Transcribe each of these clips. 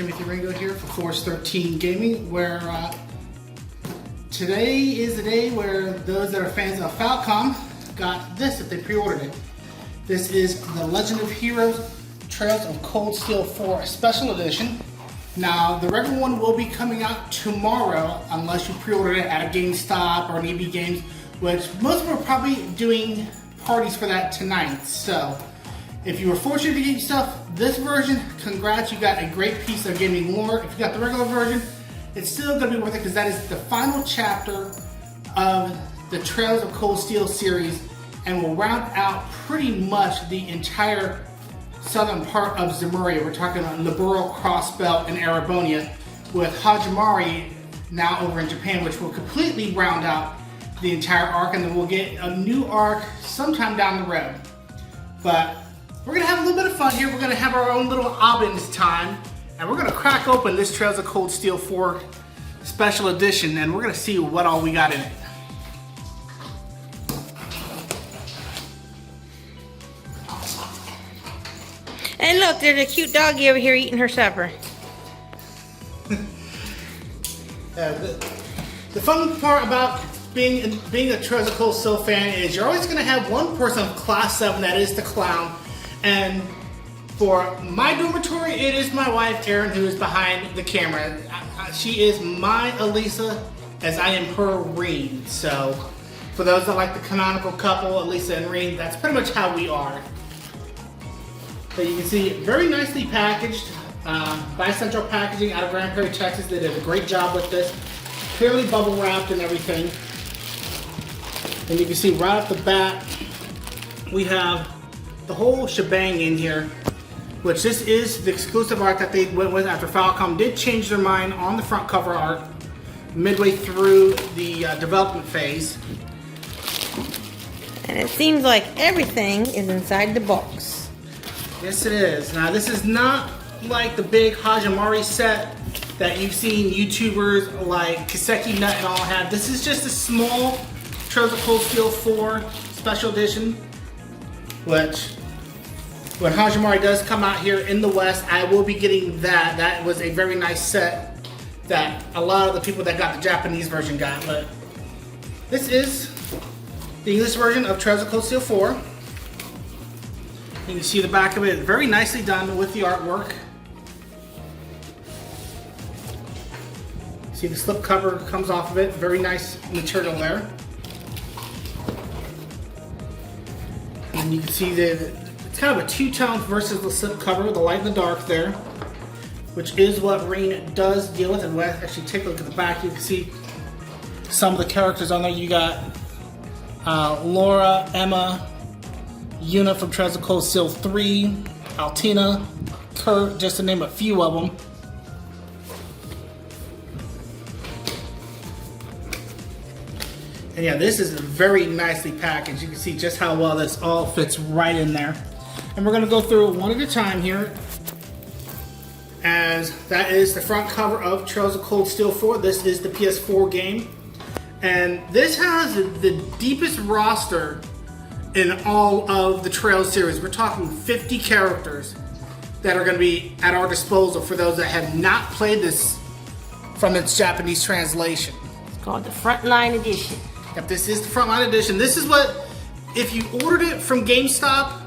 Timothy Ringo here for Force 13 Gaming, where today is the day where those that are fans of Falcom got this if they pre-ordered it. This is the Legend of Heroes Trails of Cold Steel 4 Special Edition. Now, the regular one will be coming out tomorrow unless you pre-ordered it at a GameStop or an EB Games, which most of them are probably doing parties for that tonight. So, if you were fortunate to get yourself this version, congrats, you got a great piece of gaming lore. If you got the regular version, it's still going to be worth it because that is the final chapter of the Trails of Cold Steel series and will round out pretty much the entire southern part of Zemuria. We're talking about Liberal Crossbelt and Erebonia, with Hagiuda now over in Japan, which will completely round out the entire arc, and then we'll get a new arc sometime down the road. But we're going to have a little bit of fun here. We're going to have our own little Abend Time, and we're going to crack open this Trails of Cold Steel 4 Special Edition, and we're going to see what all we got in it. And look, there's a cute doggy over here eating her supper. The fun part about being a Trails of Cold Steel fan is you're always going to have one person of Class 7 that is the clown. And for my dormitory, it is my wife, Erin, who is behind the camera. She is my Elisa, as I am her Reen. So, for those that like the canonical couple, Elisa and Reen, that's pretty much how we are. So you can see, very nicely packaged, by Central Packaging out of Grand Prairie, Texas. They did a great job with this. Clearly bubble wrapped and everything. And you can see right off the bat, we have the whole shebang in here, which this is the exclusive art that they went with after Falcom did change their mind on the front cover art midway through the development phase. And it seems like everything is inside the box. Yes, it is. Now, this is not like the big Hagiuda set that you've seen YouTubers like Kiseki Nut and all have. This is just a small Trails of Cold Steel 4 Special Edition, which, when Hagiuda does come out here in the West, I will be getting that. That was a very nice set that a lot of the people that got the Japanese version got. But this is the English version of Trails of Cold Steel 4. You can see the back of it, very nicely done with the artwork. See the slip cover comes off of it, very nice material there. And you can see that it's kind of a two-tone versus the slip cover, the light and the dark there, which is what Rain does deal with. And when I actually take a look at the back, you can see some of the characters on there. You got Laura, Emma, Yuna from Trails of Cold Steel 3, Altina, Kurt, just to name a few of them. And yeah, this is very nicely packaged. You can see just how well this all fits right in there. And we're going to go through it one at a time here, as that is the front cover of Trails of Cold Steel 4. This is the PS4 game. And this has the deepest roster in all of the Trails series. We're talking 50 characters that are going to be at our disposal for those that have not played this from its Japanese translation. It's called the Frontline Edition. Yep, this is the Frontline Edition. This is what, if you ordered it from GameStop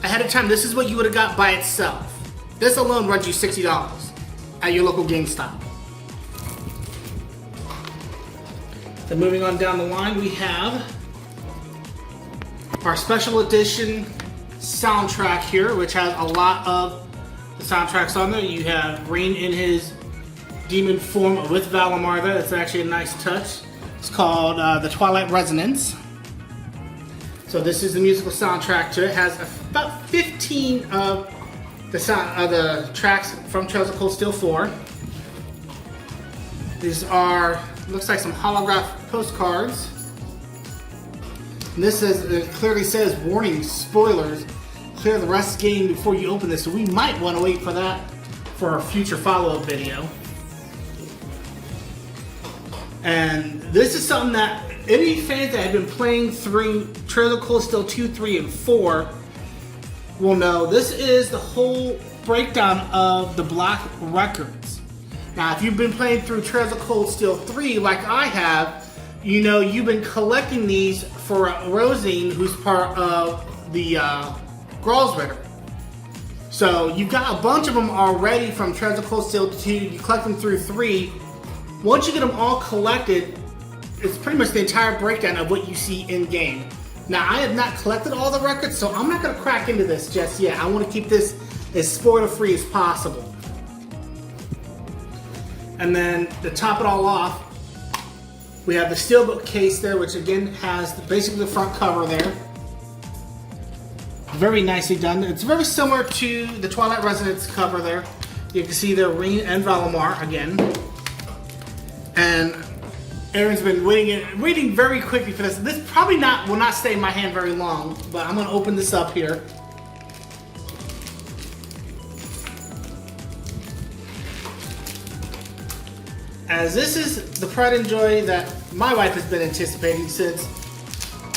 ahead of time, this is what you would have got by itself. This alone runs you $60 at your local GameStop. Then moving on down the line, we have our special edition soundtrack here, which has a lot of the soundtracks on there. You have Rain in his demon form with Valimar there. That's actually a nice touch. It's called the Twilight Resonance. So this is the musical soundtrack to it. It has about 15 of the tracks from Trails of Cold Steel 4. These are, looks like some holograph postcards. And this is, it clearly says, warning, spoilers, clear the rest of the game before you open this. So we might want to wait for that for our future follow-up video. And this is something that any fans that have been playing through Trails of Cold Steel 2, 3, and 4 will know. This is the whole breakdown of the black records. Now, if you've been playing through Trails of Cold Steel 3 like I have, you know you've been collecting these for Rosine, who's part of the Gralsritter. So you've got a bunch of them already from Trails of Cold Steel 2, you collect them through 3. Once you get them all collected, it's pretty much the entire breakdown of what you see in-game. Now, I have not collected all the records, so I'm not going to crack into this just yet. I want to keep this as spoiler-free as possible. And then, to top it all off, we have the steelbook case there, which again has basically the front cover there. Very nicely done. It's very similar to the Twilight Resonance cover there. You can see there Rin and Valimar again. And Aaron's been waiting very quickly for this. This probably will not stay in my hand very long, but I'm going to open this up here. As this is the pride and joy that my wife has been anticipating, since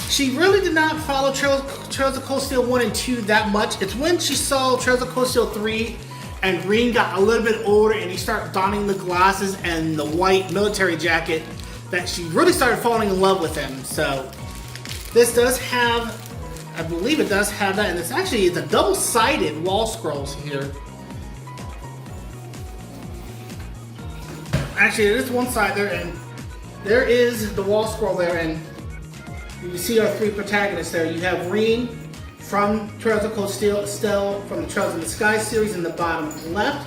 she really did not follow Trails of Cold Steel 1 and 2 that much. It's when she saw Trails of Cold Steel 3 and Rin got a little bit older and he started donning the glasses and the white military jacket that she really started falling in love with him. So this does have, I believe it does have that, and it's a double-sided wall scrolls here. Actually, it is one side there, and there is the wall scroll there, and you can see our 3 protagonists there. You have Rin from Trails of Cold Steel, Estelle from the Trails in the Sky series in the bottom left,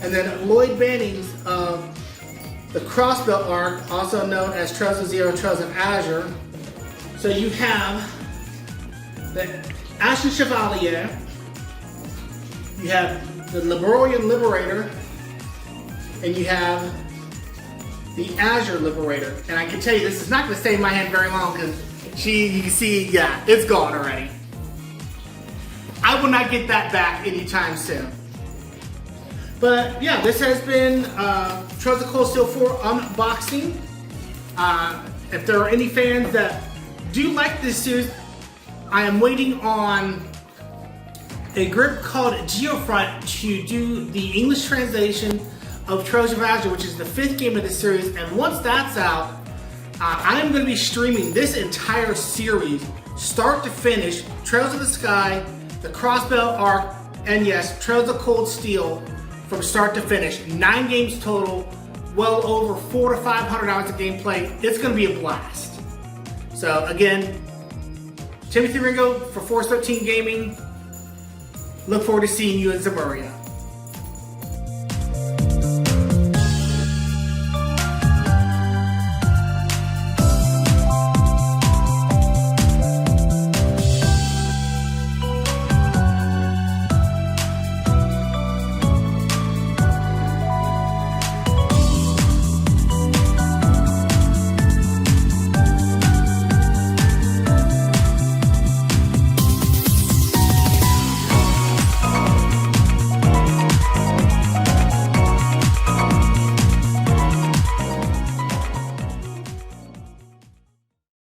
and then Lloyd Banning's the Crossbelt arc, also known as Trails of Zero, Trails of Azure. So you have the Ashen Chevalier, you have the Liberorian Liberator, and you have the Azure Liberator. And I can tell you, this is not going to stay in my hand very long because you can see, yeah, it's gone already. I will not get that back anytime soon. But yeah, this has been Trails of Cold Steel 4 unboxing. If there are any fans that do like this series, I am waiting on a group called Geofront to do the English translation of Trails of Azure, which is the 5th game of the series. And once that's out, I am going to be streaming this entire series, start to finish, Trails of the Sky, the Crossbelt arc, and yes, Trails of Cold Steel from start to finish. 9 games total, well over 400 to 500 hours of gameplay. It's going to be a blast. So again, Timothy Ringo for Force 13 Gaming. Look forward to seeing you in Zamuria.